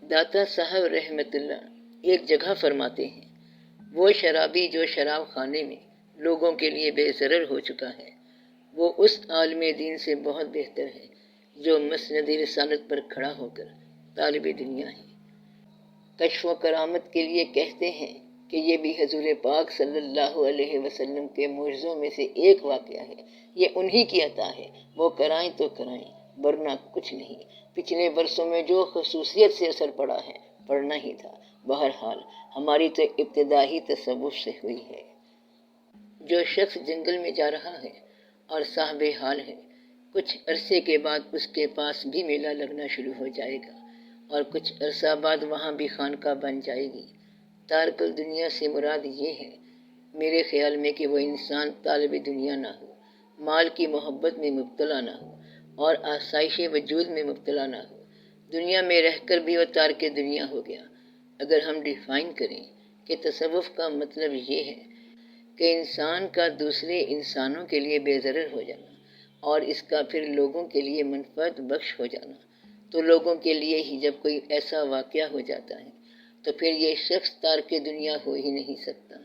داتا صاحب رحمت اللہ ایک جگہ فرماتے ہیں، وہ شرابی جو شراب خانے میں لوگوں کے لیے بے ضرر ہو چکا ہے، وہ اس عالم دین سے بہت بہتر ہے جو مسند رسالت پر کھڑا ہو کر طالب دنیا ہے۔ کشف و کرامت کے لیے کہتے ہیں کہ یہ بھی حضور پاک صلی اللہ علیہ وسلم کے معجزوں میں سے ایک واقعہ ہے، یہ انہی کی عطا ہے، وہ کرائیں تو کرائیں ورنہ کچھ نہیں۔ پچھلے برسوں میں جو خصوصیت سے اثر پڑا ہے پڑنا ہی تھا، بہرحال ہماری تو ابتدا ہی تصوف سے ہوئی ہے۔ جو شخص جنگل میں جا رہا ہے اور صاحب حال ہے، کچھ عرصے کے بعد اس کے پاس بھی میلہ لگنا شروع ہو جائے گا اور کچھ عرصہ بعد وہاں بھی خانقاہ بن جائے گی۔ تارک الدنیا سے مراد یہ ہے میرے خیال میں کہ وہ انسان طالب دنیا نہ ہو، مال کی محبت میں مبتلا نہ ہو اور آسائش وجود میں مبتلا نہ ہو۔ دنیا میں رہ کر بھی وہ تارک دنیا ہو گیا۔ اگر ہم ڈیفائن کریں کہ تصوف کا مطلب یہ ہے کہ انسان کا دوسرے انسانوں کے لیے بے ضرر ہو جانا اور اس کا پھر لوگوں کے لیے منفعت بخش ہو جانا، تو لوگوں کے لیے ہی جب کوئی ایسا واقعہ ہو جاتا ہے تو پھر یہ شخص تارک دنیا ہو ہی نہیں سکتا،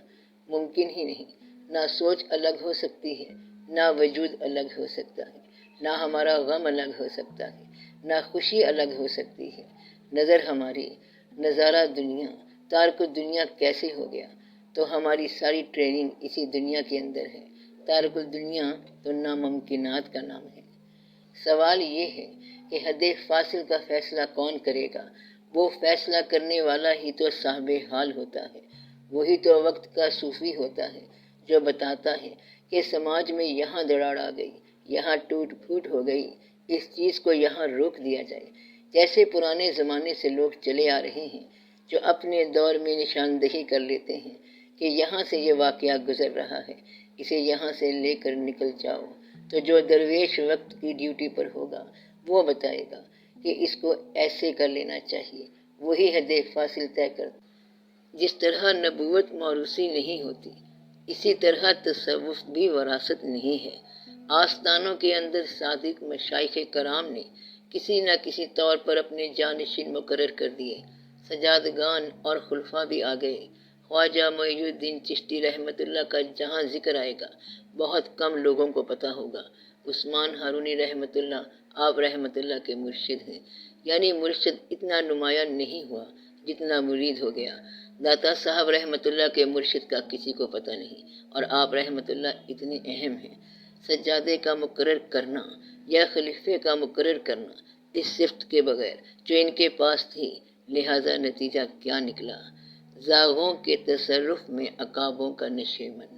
ممکن ہی نہیں۔ نہ سوچ الگ ہو سکتی ہے، نہ وجود الگ ہو سکتا ہے، نہ ہمارا غم الگ ہو سکتا ہے، نہ خوشی الگ ہو سکتی ہے۔ نظر ہماری، نظارہ دنیا، تارک دنیا کیسے ہو گیا؟ تو ہماری ساری ٹریننگ اسی دنیا کے اندر ہے۔ تارک الدنیا تو ناممکنات کا نام ہے۔ سوال یہ ہے کہ حد فاصل کا فیصلہ کون کرے گا؟ وہ فیصلہ کرنے والا ہی تو صاحب حال ہوتا ہے، وہی تو وقت کا صوفی ہوتا ہے جو بتاتا ہے کہ سماج میں یہاں دراڑ آ گئی، یہاں ٹوٹ پھوٹ ہو گئی، اس چیز کو یہاں روک دیا جائے۔ جیسے پرانے زمانے سے لوگ چلے آ رہے ہیں جو اپنے دور میں نشاندہی کر لیتے ہیں کہ یہاں سے یہ واقعہ گزر رہا ہے، اسے یہاں سے لے کر نکل جاؤ، تو جو درویش وقت کی ڈیوٹی پر ہوگا وہ بتائے گا کہ اس کو ایسے کر لینا چاہیے، وہی حد فاصل طے کرتا۔ جس طرح نبوت موروثی نہیں ہوتی، اسی طرح تصوف بھی وراثت نہیں ہے۔ آستانوں کے اندر صادق مشائخ کرام نے کسی نہ کسی طور پر اپنے جانشین مقرر کر دیے، سجادگان اور خلفاء بھی آ گئے۔ خواجہ معین الدین چشتی رحمت اللہ کا جہاں ذکر آئے گا بہت کم لوگوں کو پتہ ہوگا۔ عثمان ہارونی رحمت اللہ آپ رحمت اللہ کے مرشد ہیں، یعنی مرشد اتنا نمایاں نہیں ہوا جتنا مرید ہو گیا۔ داتا صاحب رحمت اللہ کے مرشد کا کسی کو پتہ نہیں اور آپ رحمت اللہ اتنے اہم ہیں۔ سجادے کا مقرر کرنا یا خلیفے کا مقرر کرنا اس صفت کے بغیر جو ان کے پاس تھی، لہذا نتیجہ کیا نکلا؟ زاغوں کے تصرف میں عقابوں کا نشیمن،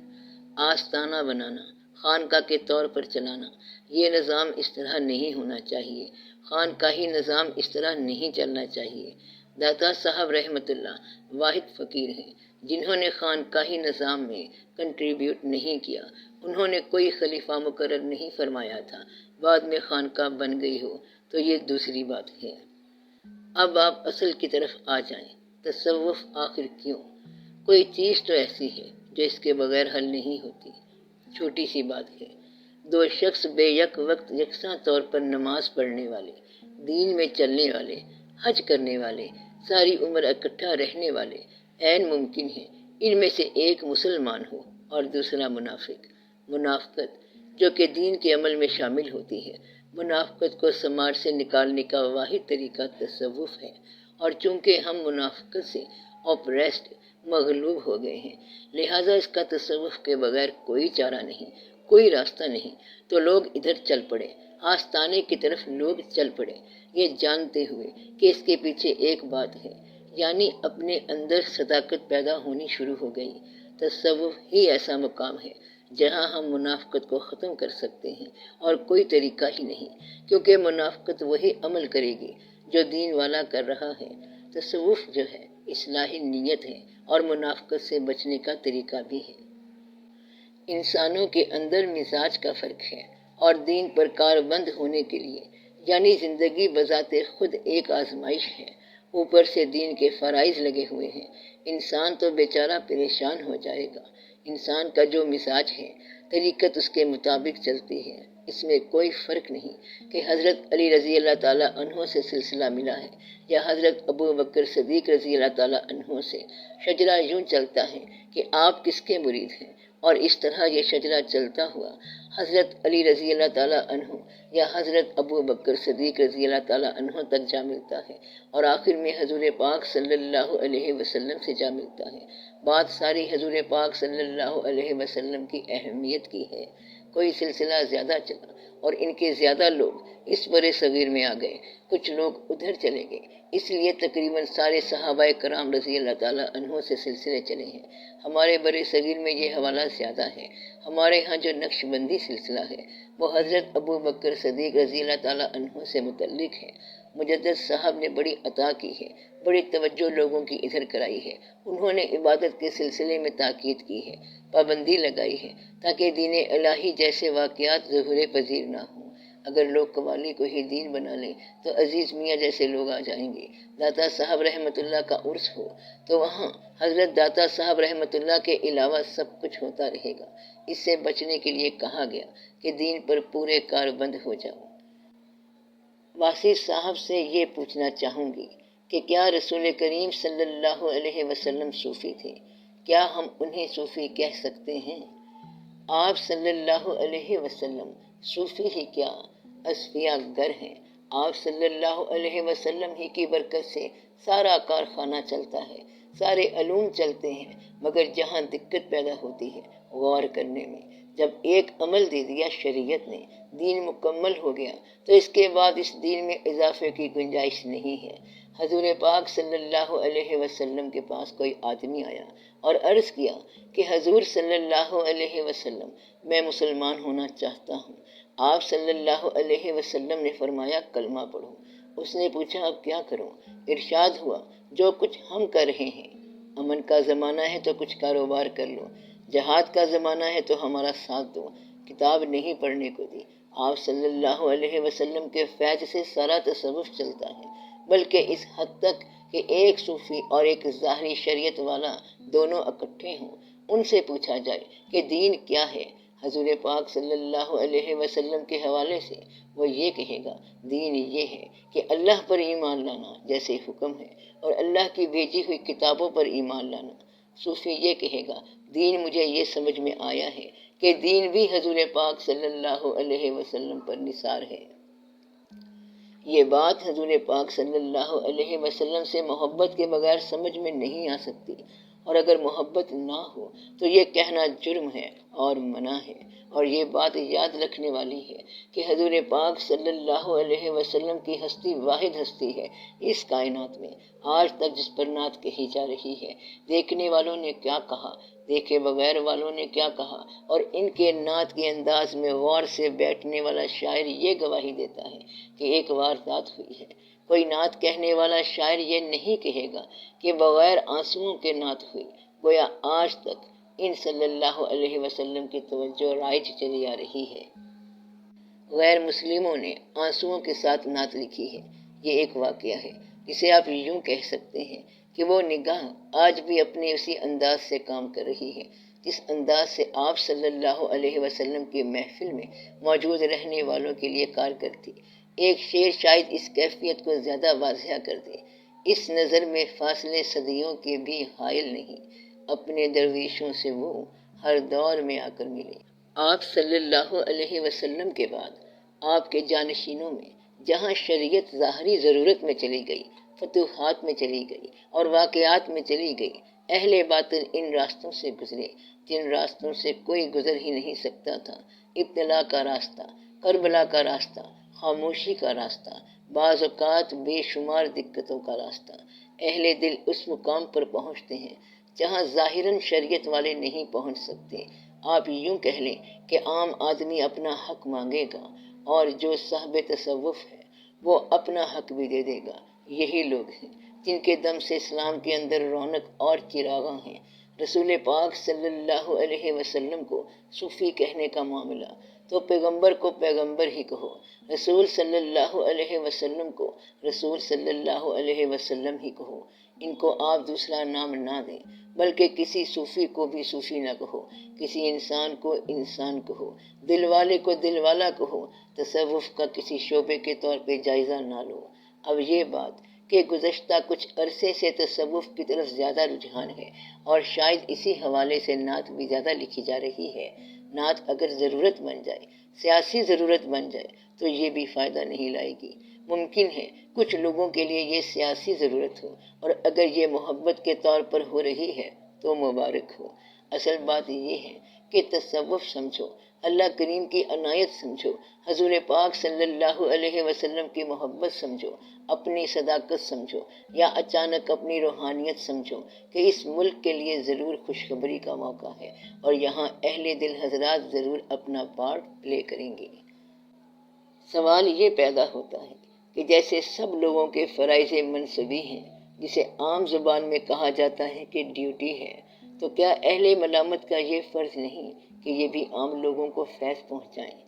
آستانہ بنانا، خانقاہ کے طور پر چلانا، یہ نظام اس طرح نہیں ہونا چاہیے، خانقاہی نظام اس طرح نہیں چلنا چاہیے۔ داتا صاحب رحمت اللہ واحد فقیر ہیں جنہوں نے خانقاہی نظام میں کنٹریبیوٹ نہیں کیا۔ انہوں نے کوئی خلیفہ مقرر نہیں فرمایا تھا، بعد میں خانقاہ بن گئی ہو تو یہ دوسری بات ہے۔ اب آپ اصل کی طرف آ جائیں۔ تصوف آخر کیوں؟ کوئی چیز تو ایسی ہے جو اس کے بغیر حل نہیں ہوتی۔ چھوٹی سی بات ہے، دو شخص بے یک وقت یکساں طور پر نماز پڑھنے والے، دین میں چلنے والے، حج کرنے والے، ساری عمر اکٹھا رہنے والے عین ممکن ہے ان میں سے ایک مسلمان ہو اور دوسرا منافق۔ منافقت جو کہ دین کے عمل میں شامل ہوتی ہے، منافقت کو سماج سے نکالنے کا واحد طریقہ تصوف ہے، اور چونکہ ہم منافقت سے اوپریسڈ، مغلوب ہو گئے ہیں، لہٰذا اس کا تصوف کے بغیر کوئی چارہ نہیں، کوئی راستہ نہیں، تو لوگ ادھر چل پڑے، آستانے کی طرف لوگ چل پڑے، یہ جانتے ہوئے کہ اس کے پیچھے ایک بات ہے، یعنی اپنے اندر صداقت پیدا ہونی شروع ہو گئی۔ تصوف ہی ایسا مقام ہے جہاں ہم منافقت کو ختم کر سکتے ہیں، اور کوئی طریقہ ہی نہیں، کیونکہ منافقت وہی عمل کرے گی جو دین والا کر رہا ہے۔ تصوف جو ہے اصلاحی نیت ہے اور منافقت سے بچنے کا طریقہ بھی ہے۔ انسانوں کے اندر مزاج کا فرق ہے اور دین پر کاربند ہونے کے لیے، یعنی زندگی بذات خود ایک آزمائش ہے، اوپر سے دین کے فرائض لگے ہوئے ہیں، انسان تو بیچارہ پریشان ہو جائے گا۔ انسان کا جو مزاج ہے طریقت اس کے مطابق چلتی ہے۔ اس میں کوئی فرق نہیں کہ حضرت علی رضی اللہ تعالیٰ عنہ سے سلسلہ ملا ہے یا حضرت ابو بکر صدیق رضی اللہ تعالیٰ عنہ سے۔ شجرہ یوں چلتا ہے کہ آپ کس کے مرید ہیں، اور اس طرح یہ شجرہ چلتا ہوا حضرت علی رضی اللہ تعالیٰ عنہ یا حضرت ابو بکر صدیق رضی اللہ تعالیٰ عنہ تک جا ملتا ہے، اور آخر میں حضور پاک صلی اللہ علیہ وسلم سے جا ملتا ہے۔ بات ساری حضور پاک صلی اللہ علیہ وسلم کی اہمیت کی ہے۔ کوئی سلسلہ زیادہ چلا اور ان کے زیادہ لوگ اس برے صغیر میں آ گئے، کچھ لوگ ادھر چلے گئے، اس لیے تقریباً سارے صحابہ کرام رضی اللہ تعالیٰ عنہ سے سلسلے چلے ہیں۔ ہمارے برے صغیر میں یہ حوالہ زیادہ ہے۔ ہمارے ہاں جو نقش بندی سلسلہ ہے وہ حضرت ابو بکر صدیق رضی اللہ تعالیٰ عنہ سے متعلق ہے۔ مجدد صاحب نے بڑی عطا کی ہے، بڑی توجہ لوگوں کی ادھر کرائی ہے۔ انہوں نے عبادت کے سلسلے میں تاکید کی ہے، پابندی لگائی ہے، تاکہ دین الہی جیسے واقعات ظہور پذیر نہ ہوں۔ اگر لوگ قوالی کو ہی دین بنا لیں تو عزیز میاں جیسے لوگ آ جائیں گے۔ داتا صاحب رحمۃ اللہ کا عرس ہو تو وہاں حضرت داتا صاحب رحمۃ اللہ کے علاوہ سب کچھ ہوتا رہے گا۔ اس سے بچنے کے لیے کہا گیا کہ دین پر پورے کار بند ہو جاؤ۔ واسی صاحب سے یہ پوچھنا چاہوں گی کہ کیا رسول کریم صلی اللہ علیہ وسلم صوفی تھے؟ کیا ہم انہیں صوفی کہہ سکتے ہیں؟ آپ صلی اللہ علیہ وسلم صوفی ہی کیا، اصفیاء گر ہیں۔ آپ صلی اللہ علیہ وسلم ہی کی برکت سے سارا کارخانہ چلتا ہے، سارے علوم چلتے ہیں، مگر جہاں دقت پیدا ہوتی ہے غور کرنے میں۔ جب ایک عمل دے دیا شریعت نے، دین مکمل ہو گیا، تو اس کے بعد اس دین میں اضافے کی گنجائش نہیں ہے۔ حضور پاک صلی اللہ علیہ وسلم کے پاس کوئی آدمی آیا اور عرض کیا کہ حضور صلی اللہ علیہ وسلم، میں مسلمان ہونا چاہتا ہوں۔ آپ صلی اللہ علیہ وسلم نے فرمایا کلمہ پڑھو۔ اس نے پوچھا اب کیا کروں؟ ارشاد ہوا جو کچھ ہم کر رہے ہیں۔ امن کا زمانہ ہے تو کچھ کاروبار کر لو، جہاد کا زمانہ ہے تو ہمارا ساتھ دو۔ کتاب نہیں پڑھنے کو دی۔ آپ صلی اللہ علیہ وسلم کے فیض سے سارا تصوف چلتا ہے، بلکہ اس حد تک کہ ایک صوفی اور ایک ظاہری شریعت والا دونوں اکٹھے ہوں، ان سے پوچھا جائے کہ دین کیا ہے، حضور پاک صلی اللہ علیہ وسلم کے حوالے سے وہ یہ کہے گا دین یہ ہے کہ اللہ پر ایمان لانا جیسے حکم ہے، اور اللہ کی بھیجی ہوئی کتابوں پر ایمان لانا۔ صوفی یہ کہے گا دین مجھے یہ سمجھ میں آیا ہے کہ دین بھی حضور پاک صلی اللہ علیہ وسلم پر نثار ہے۔ یہ بات حضور پاک صلی اللہ علیہ وسلم سے محبت کے بغیر سمجھ میں نہیں آ سکتی، اور اگر محبت نہ ہو تو یہ کہنا جرم ہے اور منع ہے۔ اور یہ بات یاد رکھنے والی ہے کہ حضور پاک صلی اللہ علیہ وسلم کی ہستی واحد ہستی ہے اس کائنات میں، آج تک جس پر نعت کہی جا رہی ہے۔ دیکھنے والوں نے کیا کہا، دیکھے بغیر والوں نے کیا کہا، اور ان کے نعت کے انداز میں غور سے بیٹھنے والا شاعر یہ گواہی دیتا ہے کہ ایک واردات ہوئی ہے۔ کوئی نعت کہنے والا شاعر یہ نہیں کہے گا کہ بغیر آنسوؤں کے نعت ہوئی۔ گویا آج تک ان صلی اللہ علیہ وسلم کی توجہ رائج چلی آ رہی ہے۔ غیر مسلموں نے آنسوؤں کے ساتھ نعت لکھی ہے۔ یہ ایک واقعہ ہے جسے آپ یوں کہہ سکتے ہیں کہ وہ نگاہ آج بھی اپنے اسی انداز سے کام کر رہی ہے جس انداز سے آپ صلی اللہ علیہ وسلم کی محفل میں موجود رہنے والوں کے لیے کار کرتی۔ ایک شعر شاید اس کیفیت کو زیادہ واضح کر دے۔ اس نظر میں فاصلے صدیوں کے بھی حائل نہیں، اپنے درویشوں سے وہ ہر دور میں آ کر ملے۔ آپ صلی اللہ علیہ وسلم کے بعد آپ کے جانشینوں میں جہاں شریعت ظاہری ضرورت میں چلی گئی، فتوحات میں چلی گئی اور واقعات میں چلی گئی، اہل باطل ان راستوں سے گزرے جن راستوں سے کوئی گزر ہی نہیں سکتا تھا۔ ابتلا کا راستہ، کربلا کا راستہ، خاموشی کا راستہ، بعض اوقات بے شمار دقتوں کا راستہ۔ اہل دل اس مقام پر پہنچتے ہیں جہاں ظاہراً شریعت والے نہیں پہنچ سکتے۔ آپ یوں کہہ لیں کہ عام آدمی اپنا حق مانگے گا اور جو صاحب تصوف ہے وہ اپنا حق بھی دے دے گا۔ یہی لوگ ہیں جن کے دم سے اسلام کے اندر رونق اور چراغاں ہیں۔ رسول پاک صلی اللہ علیہ وسلم کو صوفی کہنے کا معاملہ تو پیغمبر کو پیغمبر ہی کہو، رسول صلی اللہ علیہ وسلم کو رسول صلی اللہ علیہ وسلم ہی کہو۔ ان کو آپ دوسرا نام نہ دیں، بلکہ کسی صوفی کو بھی صوفی نہ کہو، کسی انسان کو انسان کہو، دل والے کو دل والا کہو، تصوف کا کسی شعبے کے طور پہ جائزہ نہ لو۔ اب یہ بات کہ گزشتہ کچھ عرصے سے تصوف کی طرف زیادہ رجحان ہے، اور شاید اسی حوالے سے نعت بھی زیادہ لکھی جا رہی ہے۔ نعت اگر ضرورت بن جائے، سیاسی ضرورت بن جائے، تو یہ بھی فائدہ نہیں لائے گی۔ ممکن ہے کچھ لوگوں کے لیے یہ سیاسی ضرورت ہو، اور اگر یہ محبت کے طور پر ہو رہی ہے تو مبارک ہو۔ اصل بات یہ ہے کہ تصوف سمجھو، اللہ کریم کی عنایت سمجھو، حضور پاک صلی اللہ علیہ وسلم کی محبت سمجھو، اپنی صداقت سمجھو، یا اچانک اپنی روحانیت سمجھو کہ اس ملک کے لیے ضرور خوشخبری کا موقع ہے، اور یہاں اہل دل حضرات ضرور اپنا پارٹ پلے کریں گے۔ سوال یہ پیدا ہوتا ہے کہ جیسے سب لوگوں کے فرائض منصبی ہیں، جسے عام زبان میں کہا جاتا ہے کہ ڈیوٹی ہے، تو کیا اہل ملامت کا یہ فرض نہیں کہ یہ بھی عام لوگوں کو فیض پہنچائیں؟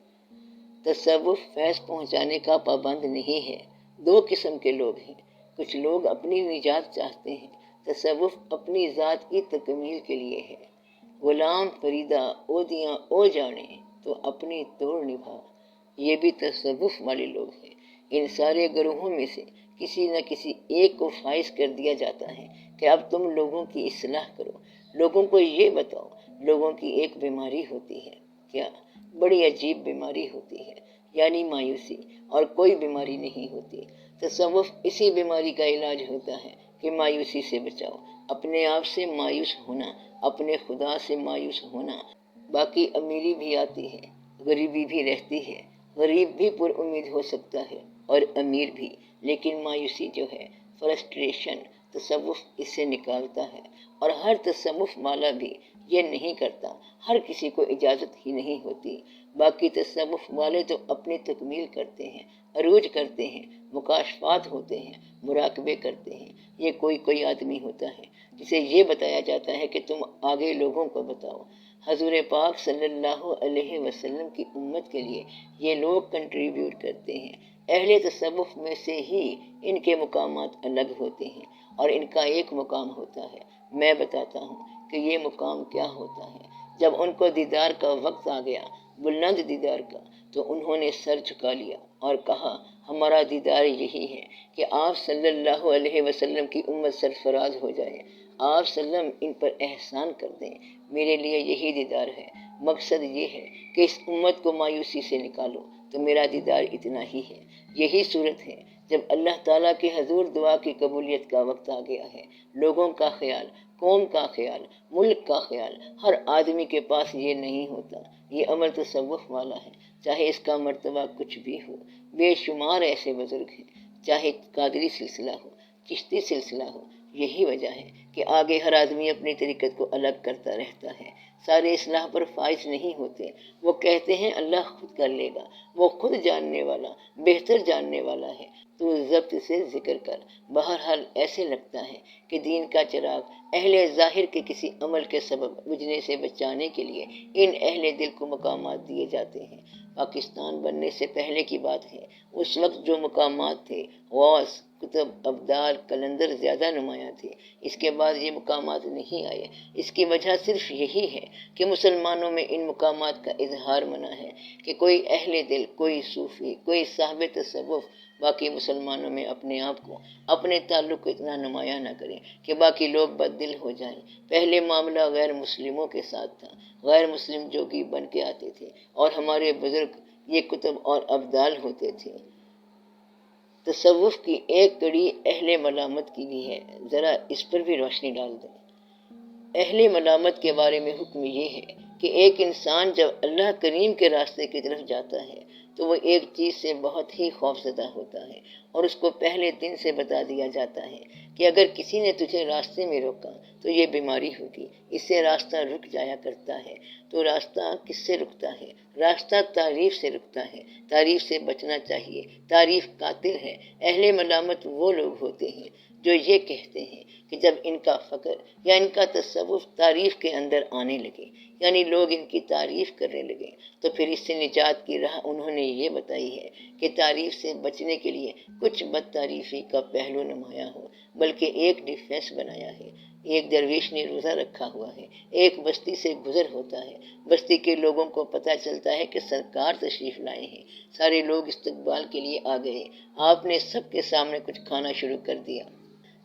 تصوف فیض پہنچانے کا پابند نہیں ہے۔ دو قسم کے لوگ ہیں، کچھ لوگ اپنی نجات چاہتے ہیں، تصوف اپنی ذات کی تکمیل کے لیے ہے۔ غلام فریدہ او دیاں او جانے تو اپنی توڑ نبھا، یہ بھی تصوف والے لوگ ہیں۔ ان سارے گروہوں میں سے کسی نہ کسی ایک کو فائز کر دیا جاتا ہے کہ اب تم لوگوں کی اصلاح کرو، لوگوں کو یہ بتاؤ۔ لوگوں کی ایک بیماری ہوتی ہے، کیا بڑی عجیب بیماری ہوتی ہے، یعنی مایوسی، اور کوئی بیماری نہیں ہوتی۔ تصوف اسی بیماری کا علاج ہوتا ہے کہ مایوسی سے بچاؤ، اپنے آپ سے مایوس ہونا، اپنے خدا سے مایوس ہونا۔ باقی امیری بھی آتی ہے، غریبی بھی رہتی ہے، غریب بھی پر امید ہو سکتا ہے اور امیر بھی، لیکن مایوسی جو ہے، فرسٹریشن، تصوف اس سے نکالتا ہے۔ اور ہر تصوف والا بھی یہ نہیں کرتا، ہر کسی کو اجازت ہی نہیں ہوتی۔ باقی تصوف والے تو اپنی تکمیل کرتے ہیں، عروج کرتے ہیں، مکاشفات ہوتے ہیں، مراقبے کرتے ہیں۔ یہ کوئی آدمی ہوتا ہے جسے یہ بتایا جاتا ہے کہ تم آگے لوگوں کو بتاؤ۔ حضور پاک صلی اللہ علیہ وسلم کی امت کے لیے یہ لوگ کنٹریبیوٹ کرتے ہیں۔ اہل تصوف میں سے ہی ان کے مقامات الگ ہوتے ہیں، اور ان کا ایک مقام ہوتا ہے۔ میں بتاتا ہوں کہ یہ مقام کیا ہوتا ہے۔ جب ان کو دیدار کا وقت آ گیا، بلند دیدار کا، تو انہوں نے سر جھکا لیا اور کہا، ہمارا دیدار یہی ہے کہ آپ صلی اللہ علیہ وسلم کی امت سرفراز ہو جائے، آپ وسلم ان پر احسان کر دیں۔ میرے لیے یہی دیدار ہے۔ مقصد یہ ہے کہ اس امت کو مایوسی سے نکالو، تو میرا دیدار اتنا ہی ہے۔ یہی صورت ہے جب اللہ تعالیٰ کے حضور دعا کی قبولیت کا وقت آ گیا ہے۔ لوگوں کا خیال، قوم کا خیال، ملک کا خیال، ہر آدمی کے پاس یہ نہیں ہوتا۔ یہ عمل تصوف والا ہے، چاہے اس کا مرتبہ کچھ بھی ہو۔ بے شمار ایسے بزرگ ہیں، چاہے قادری سلسلہ ہو، چشتی سلسلہ ہو۔ یہی وجہ ہے کہ آگے ہر آدمی اپنی طریقت کو الگ کرتا رہتا ہے۔ سارے اصلاح پر فائز نہیں ہوتے۔ وہ کہتے ہیں اللہ خود کر لے گا، وہ خود جاننے والا، بہتر جاننے والا ہے۔ تو ضبط سے ذکر کر۔ بہرحال ایسے لگتا ہے کہ دین کا چراغ اہل ظاہر کے کسی عمل کے سبب بجھنے سے بچانے کے لیے ان اہل دل کو مقامات دیے جاتے ہیں۔ پاکستان بننے سے پہلے کی بات ہے، اس وقت جو مقامات تھے، غوث، کتب، ابدال، کلندر زیادہ نمایاں تھے۔ اس کے بعد یہ مقامات نہیں آئے۔ اس کی وجہ صرف یہی ہے کہ مسلمانوں میں ان مقامات کا اظہار منع ہے کہ کوئی اہل دل، کوئی صوفی، کوئی صاحب تصوف باقی مسلمانوں میں اپنے آپ کو، اپنے تعلق کو اتنا نمایاں نہ کریں کہ باقی لوگ بد دل ہو جائیں۔ پہلے معاملہ غیر مسلموں کے ساتھ تھا، غیر مسلم جوگی بن کے آتے تھے، اور ہمارے بزرگ یہ کتب اور ابدال ہوتے تھے۔ تصوف کی ایک کڑی اہل ملامت کی بھی ہے، ذرا اس پر بھی روشنی ڈال دیں۔ اہل ملامت کے بارے میں حکم یہ ہے کہ ایک انسان جب اللہ کریم کے راستے کی طرف جاتا ہے تو وہ ایک چیز سے بہت ہی خوفزدہ ہوتا ہے، اور اس کو پہلے دن سے بتا دیا جاتا ہے کہ اگر کسی نے تجھے راستے میں روکا تو یہ بیماری ہوگی، اس سے راستہ رک جایا کرتا ہے۔ تو راستہ کس سے رکتا ہے؟ راستہ تعریف سے رکتا ہے۔ تعریف سے بچنا چاہیے، تعریف قاتل ہے۔ اہل ملامت وہ لوگ ہوتے ہیں جو یہ کہتے ہیں کہ جب ان کا فکر یا ان کا تصوف تعریف کے اندر آنے لگے، یعنی لوگ ان کی تعریف کرنے لگے، تو پھر اس سے نجات کی راہ انہوں نے یہ بتائی ہے کہ تعریف سے بچنے کے لیے کچھ بد تعریفی کا پہلو نمایاں ہو، بلکہ ایک ڈیفینس بنایا ہے۔ ایک درویش نے روزہ رکھا ہوا ہے، ایک بستی سے گزر ہوتا ہے، بستی کے لوگوں کو پتہ چلتا ہے کہ سرکار تشریف لائے ہیں، سارے لوگ استقبال کے لیے آ گئے، آپ نے سب کے سامنے کچھ کھانا شروع کر دیا۔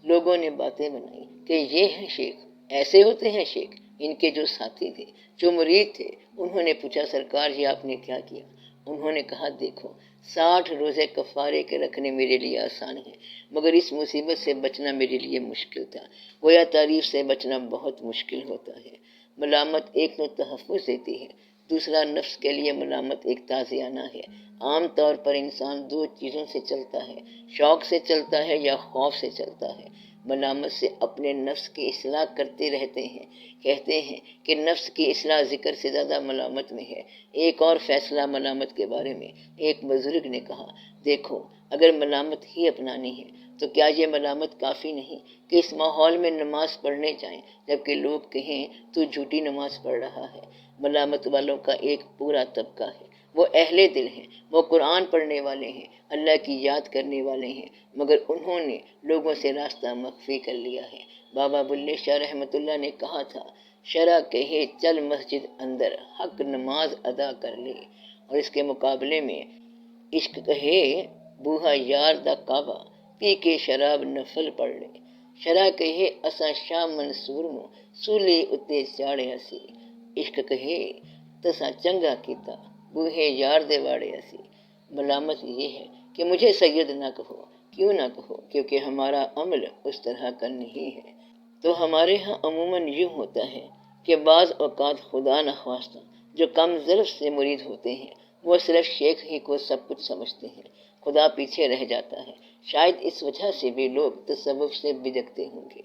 لوگوں نے باتیں بنائی کہ یہ ہیں شیخ، ایسے ہوتے ہیں شیخ۔ ان کے جو ساتھی تھے، جو مرید تھے، انہوں نے پوچھا سرکار جی آپ نے کیا کیا؟ انہوں نے کہا دیکھو 60 روزے کفارے کے رکھنے میرے لیے آسان ہے، مگر اس مصیبت سے بچنا میرے لیے مشکل تھا۔ گویا تعریف سے بچنا بہت مشکل ہوتا ہے۔ ملامت ایک تو تحفظ دیتی ہے، دوسرا نفس کے لیے ملامت ایک تازیانہ ہے۔ عام طور پر انسان دو چیزوں سے چلتا ہے، شوق سے چلتا ہے یا خوف سے چلتا ہے۔ ملامت سے اپنے نفس کی اصلاح کرتے رہتے ہیں، کہتے ہیں کہ نفس کی اصلاح ذکر سے زیادہ ملامت میں ہے۔ ایک اور فیصلہ ملامت کے بارے میں ایک بزرگ نے کہا دیکھو اگر ملامت ہی اپنانی ہے تو کیا یہ ملامت کافی نہیں کہ اس ماحول میں نماز پڑھنے جائیں جبکہ لوگ کہیں تو جھوٹی نماز پڑھ رہا ہے۔ ملامت والوں کا ایک پورا طبقہ ہے، وہ اہل دل ہیں، وہ قرآن پڑھنے والے ہیں، اللہ کی یاد کرنے والے ہیں، مگر انہوں نے لوگوں سے راستہ مخفی کر لیا ہے۔ بابا بلے شاہ رحمۃ اللہ نے کہا تھا شرع کہے چل مسجد اندر، حق نماز ادا کر لے، اور اس کے مقابلے میں عشق کہے بوہا یار دا کعبہ، پی کے شراب نفل پڑھ لے۔ شرع کہے اساں شاہ منصور نو سولی اتے چاڑے اسی، عشق کہے تساں چنگا کیتا بوہے یار دے واڑے اسی۔ ملامت یہ ہے کہ مجھے سید نہ کہو، کیوں نہ کہو؟ کیونکہ ہمارا عمل اس طرح کا نہیں ہے۔ تو ہمارے ہاں عموماً یوں ہوتا ہے کہ بعض اوقات خدا نخواستہ جو کم ظرف سے مرید ہوتے ہیں وہ صرف شیخ ہی کو سب کچھ سمجھتے ہیں، خدا پیچھے رہ جاتا ہے۔ شاید اس وجہ سے بھی لوگ تصوف سے بدکتے ہوں گے۔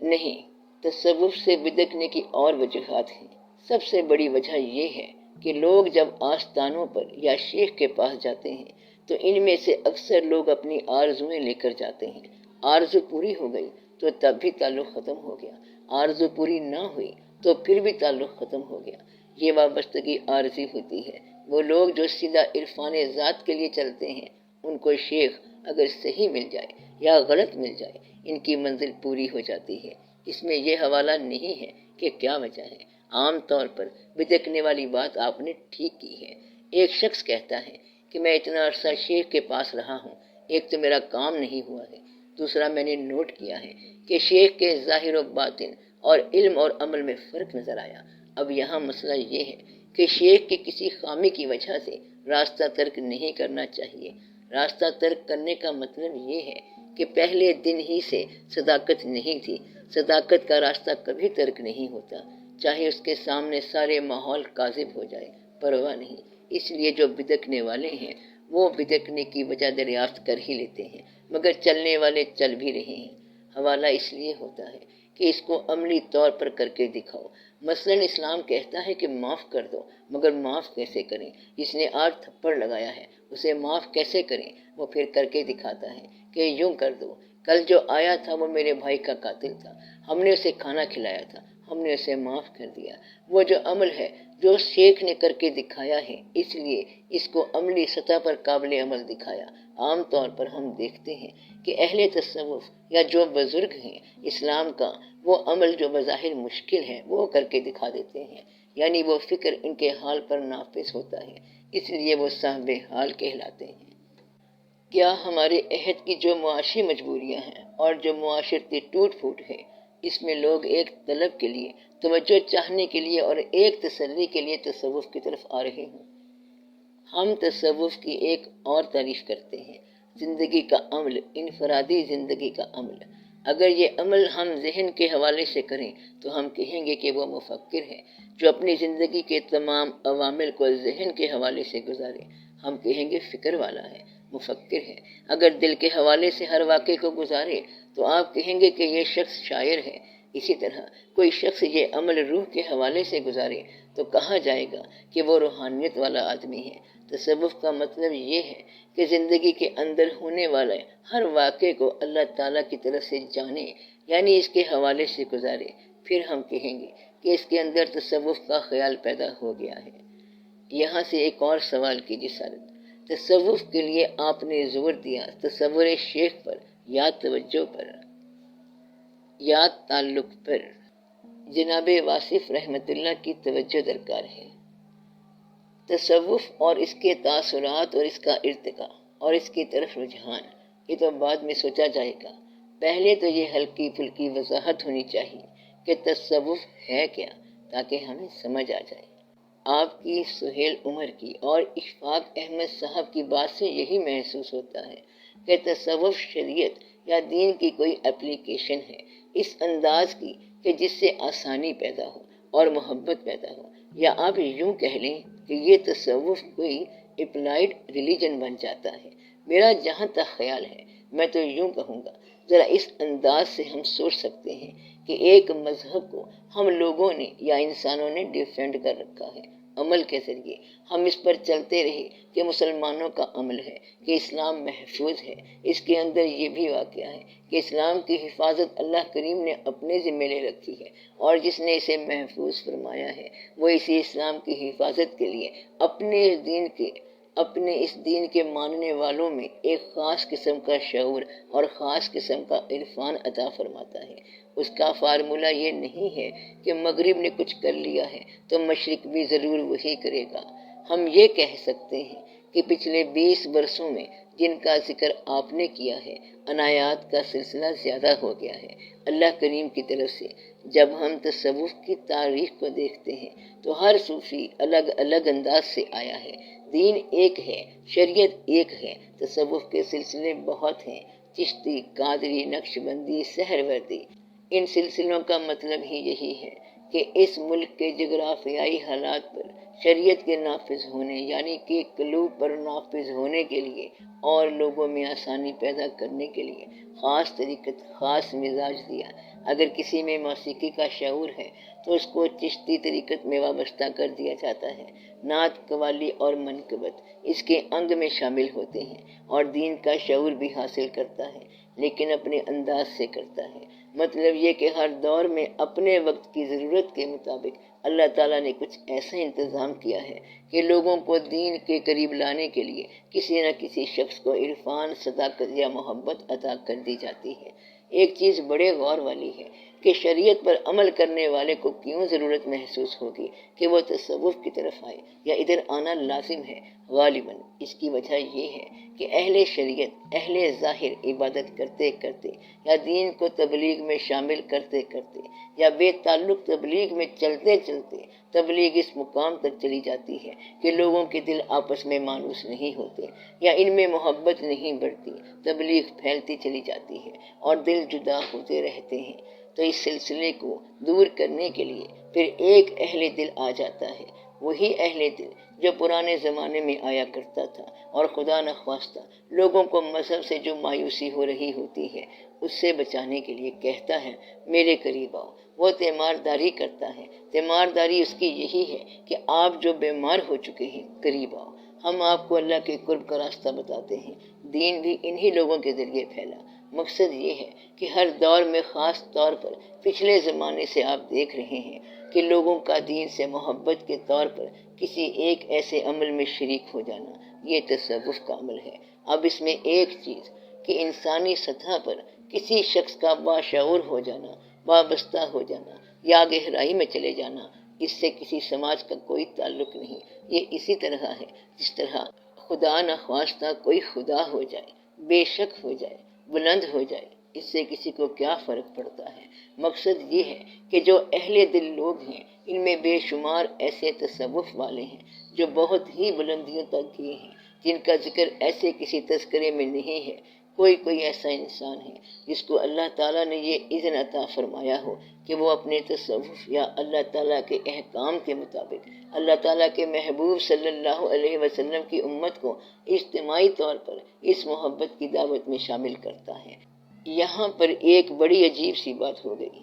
نہیں، تصوف سے بدکنے کی اور وجوہات ہیں۔ سب سے بڑی وجہ یہ ہے کہ لوگ جب آستانوں پر یا شیخ کے پاس جاتے ہیں تو ان میں سے اکثر لوگ اپنی آرزویں لے کر جاتے ہیں۔ آرزو پوری ہو گئی تو تب بھی تعلق ختم ہو گیا، آرزو پوری نہ ہوئی تو پھر بھی تعلق ختم ہو گیا۔ یہ وابستگی عارضی ہوتی ہے۔ وہ لوگ جو سیدھا عرفان ذات کے لیے چلتے ہیں ان کو شیخ اگر صحیح مل جائے یا غلط مل جائے ان کی منزل پوری ہو جاتی ہے۔ اس میں یہ حوالہ نہیں ہے کہ کیا وجہ ہے، عام طور پر بدکنے والی بات آپ نے ٹھیک کی ہے۔ ایک شخص کہتا ہے کہ میں اتنا عرصہ شیخ کے پاس رہا ہوں، ایک تو میرا کام نہیں ہوا ہے، دوسرا میں نے نوٹ کیا ہے کہ شیخ کے ظاہر و باطن اور علم اور عمل میں فرق نظر آیا۔ اب یہاں مسئلہ یہ ہے کہ شیخ کی کسی خامی کی وجہ سے راستہ ترک نہیں کرنا چاہیے۔ راستہ ترک کرنے کا مطلب یہ ہے کہ پہلے دن ہی سے صداقت نہیں تھی۔ صداقت کا راستہ کبھی ترک نہیں ہوتا، چاہے اس کے سامنے سارے ماحول کاذب ہو جائے، پرواہ نہیں۔ اس لیے جو بدکنے والے ہیں وہ بدکنے کی وجہ دریافت کر ہی لیتے ہیں، مگر چلنے والے چل بھی رہے ہیں۔ حوالہ اس لیے ہوتا ہے کہ اس کو عملی طور پر کر کے دکھاؤ۔ مثلاً اسلام کہتا ہے کہ معاف کر دو، مگر معاف کیسے کریں؟ جس نے آج تھپڑ لگایا ہے اسے معاف کیسے کریں؟ وہ پھر کر کے دکھاتا ہے کہ یوں کر دو، کل جو آیا تھا وہ میرے بھائی کا قاتل تھا، ہم نے اسے کھانا کھلایا تھا، ہم نے اسے معاف کر دیا۔ وہ جو عمل ہے جو شیخ نے کر کے دکھایا ہے، اس لیے اس کو عملی سطح پر قابل عمل دکھایا۔ عام طور پر ہم دیکھتے ہیں کہ اہل تصوف یا جو بزرگ ہیں اسلام کا، وہ عمل جو بظاہر مشکل ہے وہ کر کے دکھا دیتے ہیں، یعنی وہ فکر ان کے حال پر نافذ ہوتا ہے، اس لیے وہ صاحب حال کہلاتے ہیں۔ کیا ہمارے عہد کی جو معاشی مجبوریاں ہیں اور جو معاشرتی ٹوٹ پھوٹ ہے، اس میں لوگ ایک طلب کے لیے، توجہ چاہنے کے لیے اور ایک تسلی کے لیے تصوف کی طرف آ رہے ہوں۔ ہم تصوف کی ایک اور تعریف کرتے ہیں، زندگی کا عمل، انفرادی زندگی کا عمل۔ اگر یہ عمل ہم ذہن کے حوالے سے کریں تو ہم کہیں گے کہ وہ مفکر ہے جو اپنی زندگی کے تمام عوامل کو ذہن کے حوالے سے گزارے، ہم کہیں گے فکر والا ہے، مفکر ہے۔ اگر دل کے حوالے سے ہر واقعے کو گزارے تو آپ کہیں گے کہ یہ شخص شاعر ہے۔ اسی طرح کوئی شخص یہ عمل روح کے حوالے سے گزارے تو کہا جائے گا کہ وہ روحانیت والا آدمی ہے۔ تصوف کا مطلب یہ ہے کہ زندگی کے اندر ہونے والے ہر واقعے کو اللہ تعالیٰ کی طرف سے جانے، یعنی اس کے حوالے سے گزارے۔ پھر ہم کہیں گے کہ اس کے اندر تصوف کا خیال پیدا ہو گیا ہے۔ یہاں سے ایک اور سوال کی جسارت، تصوف کے لیے آپ نے زور دیا تصور شیخ پر یا توجہ پر یا تعلق پر۔ جناب واصف رحمۃ اللہ کی توجہ درکار ہے۔ تصوف اور اس کے تاثرات اور اس کا ارتقاء اور اس کی طرف رجحان، یہ تو بعد میں سوچا جائے گا۔ پہلے تو یہ ہلکی پھلکی وضاحت ہونی چاہیے کہ تصوف ہے کیا، تاکہ ہمیں سمجھ آ جائے۔ آپ کی، سہیل عمر کی اور اشفاق احمد صاحب کی بات سے یہی محسوس ہوتا ہے کہ تصوف شریعت یا دین کی کوئی اپلیکیشن ہے، اس انداز کی کہ جس سے آسانی پیدا ہو اور محبت پیدا ہو، یا آپ یوں کہہ لیں کہ یہ تصوف کوئی اپلائیڈ ریلیجن بن جاتا ہے۔ میرا جہاں تک خیال ہے، میں تو یوں کہوں گا، ذرا اس انداز سے ہم سوچ سکتے ہیں کہ ایک مذہب کو ہم لوگوں نے یا انسانوں نے ڈیفینڈ کر رکھا ہے عمل کے ذریعے۔ ہم اس پر چلتے رہے کہ مسلمانوں کا عمل ہے کہ اسلام محفوظ ہے۔ اس کے اندر یہ بھی واقعہ ہے کہ اسلام کی حفاظت اللہ کریم نے اپنے ذمہ لے رکھی ہے، اور جس نے اسے محفوظ فرمایا ہے وہ اسی اسلام کی حفاظت کے لیے اپنے اس دین کے ماننے والوں میں ایک خاص قسم کا شعور اور خاص قسم کا عرفان عطا فرماتا ہے۔ اس کا فارمولہ یہ نہیں ہے کہ مغرب نے کچھ کر لیا ہے تو مشرق بھی ضرور وہی کرے گا۔ ہم یہ کہہ سکتے ہیں کہ پچھلے 20 برسوں میں جن کا ذکر آپ نے کیا ہے، عنایات کا سلسلہ زیادہ ہو گیا ہے اللہ کریم کی طرف سے۔ جب ہم تصوف کی تاریخ کو دیکھتے ہیں تو ہر صوفی الگ الگ انداز سے آیا ہے۔ دین ایک ہے، شریعت ایک ہے، تصوف کے سلسلے بہت ہیں، چشتی، قادری، نقشبندی، سہروردی۔ ان سلسلوں کا مطلب ہی یہی ہے کہ اس ملک کے جغرافیائی حالات پر شریعت کے نافذ ہونے، یعنی کہ قلوب پر نافذ ہونے کے لیے اور لوگوں میں آسانی پیدا کرنے کے لیے خاص طریقت، خاص مزاج دیا۔ اگر کسی میں موسیقی کا شعور ہے تو اس کو چشتی طریقت میں وابستہ کر دیا جاتا ہے۔ نعت، قوالی اور منقبت اس کے انگ میں شامل ہوتے ہیں، اور دین کا شعور بھی حاصل کرتا ہے، لیکن اپنے انداز سے کرتا ہے۔ مطلب یہ کہ ہر دور میں اپنے وقت کی ضرورت کے مطابق اللہ تعالیٰ نے کچھ ایسا انتظام کیا ہے کہ لوگوں کو دین کے قریب لانے کے لیے کسی نہ کسی شخص کو عرفان، صداقت یا محبت عطا کر دی جاتی ہے۔ ایک چیز بڑے غور والی ہے کہ شریعت پر عمل کرنے والے کو کیوں ضرورت محسوس ہوگی کہ وہ تصوف کی طرف آئے یا ادھر آنا لازم ہے۔ غالباً اس کی وجہ یہ ہے کہ اہل شریعت، اہل ظاہر عبادت کرتے کرتے یا دین کو تبلیغ میں شامل کرتے کرتے یا بے تعلق تبلیغ میں چلتے چلتے تبلیغ اس مقام تک چلی جاتی ہے کہ لوگوں کے دل آپس میں مانوس نہیں ہوتے یا ان میں محبت نہیں بڑھتی۔ تبلیغ پھیلتی چلی جاتی ہے اور دل جدا ہوتے رہتے ہیں۔ تو اس سلسلے کو دور کرنے کے لیے پھر ایک اہل دل آ جاتا ہے، وہی اہل دل جو پرانے زمانے میں آیا کرتا تھا اور خدا نخواستہ لوگوں کو مذہب سے جو مایوسی ہو رہی ہوتی ہے اس سے بچانے کے لیے کہتا ہے میرے قریب آؤ۔ وہ تیمارداری کرتا ہے۔ تیمارداری اس کی یہی ہے کہ آپ جو بیمار ہو چکے ہیں قریب آؤ، ہم آپ کو اللہ کے قرب کا راستہ بتاتے ہیں۔ دین بھی انہی لوگوں کے ذریعے پھیلا۔ مقصد یہ ہے کہ ہر دور میں، خاص طور پر پچھلے زمانے سے آپ دیکھ رہے ہیں کہ لوگوں کا دین سے محبت کے طور پر کسی ایک ایسے عمل میں شریک ہو جانا، یہ تصوف کا عمل ہے۔ اب اس میں ایک چیز کہ انسانی سطح پر کسی شخص کا باشعور ہو جانا، وابستہ ہو جانا یا گہرائی میں چلے جانا، اس سے کسی سماج کا کوئی تعلق نہیں۔ یہ اسی طرح ہے جس طرح خدا نخواستہ کوئی خدا ہو جائے، بے شک ہو جائے، بلند ہو جائے، اس سے کسی کو کیا فرق پڑتا ہے۔ مقصد یہ ہے کہ جو اہل دل لوگ ہیں ان میں بے شمار ایسے تصوف والے ہیں جو بہت ہی بلندیوں تک گئے ہیں، جن کا ذکر ایسے کسی تذکرے میں نہیں ہے۔ کوئی ایسا انسان ہے جس کو اللہ تعالیٰ نے یہ اذن عطا فرمایا ہو کہ وہ اپنے تصوف یا اللہ تعالیٰ کے احکام کے مطابق اللہ تعالیٰ کے محبوب صلی اللہ علیہ وسلم کی امت کو اجتماعی طور پر اس محبت کی دعوت میں شامل کرتا ہے۔ یہاں پر ایک بڑی عجیب سی بات ہو گئی۔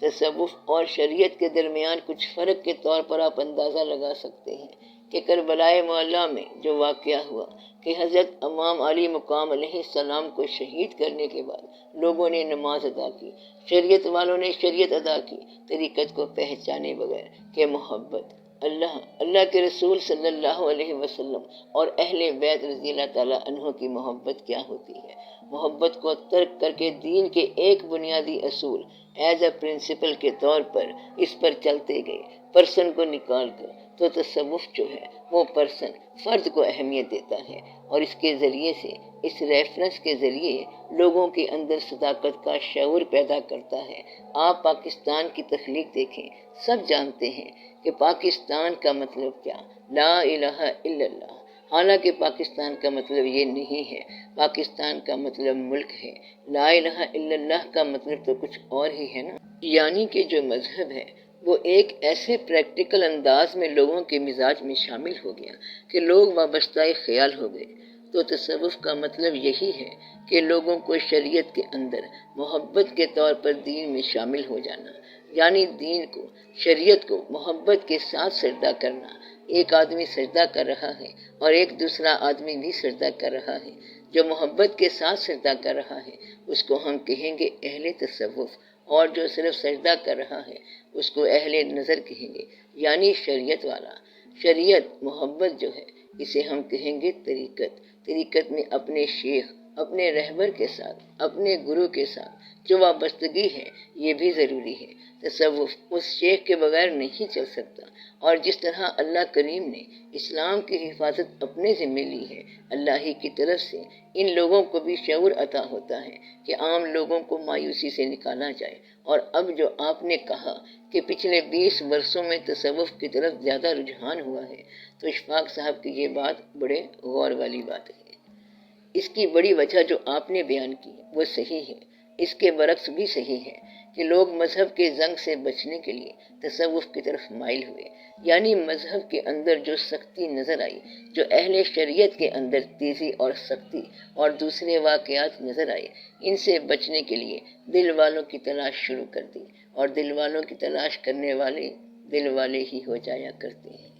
تصوف اور شریعت کے درمیان کچھ فرق کے طور پر آپ اندازہ لگا سکتے ہیں کہ کربلائے معلیٰ میں جو واقعہ ہوا کہ حضرت امام علی مقام علیہ السلام کو شہید کرنے کے بعد لوگوں نے نماز ادا کی، شریعت والوں نے شریعت ادا کی، طریقت کو پہچانے بغیر کہ محبت اللہ کے رسول صلی اللہ علیہ وسلم اور اہل بیت رضی اللہ تعالیٰ عنہ کی محبت کیا ہوتی ہے۔ محبت کو ترک کر کے دین کے ایک بنیادی اصول ایز اے پرنسپل کے طور پر اس پر چلتے گئے، پرسن کو نکال کر، تو تصوف جو ہے وہ پرسن فرد کو اہمیت دیتا ہے اور اس کے ذریعے سے، اس ریفرنس کے ذریعے لوگوں کے اندر صداقت کا شعور پیدا کرتا ہے۔ آپ پاکستان کی تخلیق دیکھیں، سب جانتے ہیں کہ پاکستان کا مطلب کیا، لا الہ الا اللہ۔ حالانکہ پاکستان کا مطلب یہ نہیں ہے، پاکستان کا مطلب ملک ہے، لا الہ الا اللہ کا مطلب تو کچھ اور ہی ہے نا۔ یعنی کہ جو مذہب ہے وہ ایک ایسے پریکٹیکل انداز میں لوگوں کے مزاج میں شامل ہو گیا کہ لوگ وابستہ خیال ہو گئے۔ تو تصوف کا مطلب یہی ہے کہ لوگوں کو شریعت کے اندر محبت کے طور پر دین میں شامل ہو جانا، یعنی دین کو، شریعت کو محبت کے ساتھ سجدہ کرنا۔ ایک آدمی سجدہ کر رہا ہے اور ایک دوسرا آدمی بھی سجدہ کر رہا ہے، جو محبت کے ساتھ سجدہ کر رہا ہے اس کو ہم کہیں گے اہل تصوف، اور جو صرف سجدہ کر رہا ہے اس کو اہل نظر کہیں گے، یعنی شریعت والا۔ شریعت محبت جو ہے اسے ہم کہیں گے طریقت۔ طریقت میں اپنے شیخ، اپنے رہبر کے ساتھ، اپنے گرو کے ساتھ جو وابستگی ہے یہ بھی ضروری ہے۔ تصوف اس شیخ کے بغیر نہیں چل سکتا، اور جس طرح اللہ کریم نے اسلام کی حفاظت اپنے ذمہ لی ہے، اللہ ہی کی طرف سے ان لوگوں کو بھی شعور عطا ہوتا ہے کہ عام لوگوں کو مایوسی سے نکالا جائے۔ اور اب جو آپ نے کہا کہ پچھلے 20 برسوں میں تصوف کی طرف زیادہ رجحان ہوا ہے، تو اشفاق صاحب کی یہ بات بڑے غور والی بات ہے۔ اس کی بڑی وجہ جو آپ نے بیان کی وہ صحیح ہے، اس کے برعکس بھی صحیح ہے کہ لوگ مذہب کے زنگ سے بچنے کے لیے تصوف کی طرف مائل ہوئے، یعنی مذہب کے اندر جو سختی نظر آئی، جو اہل شریعت کے اندر تیزی اور سختی اور دوسرے واقعات نظر آئے، ان سے بچنے کے لیے دل والوں کی تلاش شروع کر دی، اور دل والوں کی تلاش کرنے والے دل والے ہی ہو جایا کرتے ہیں۔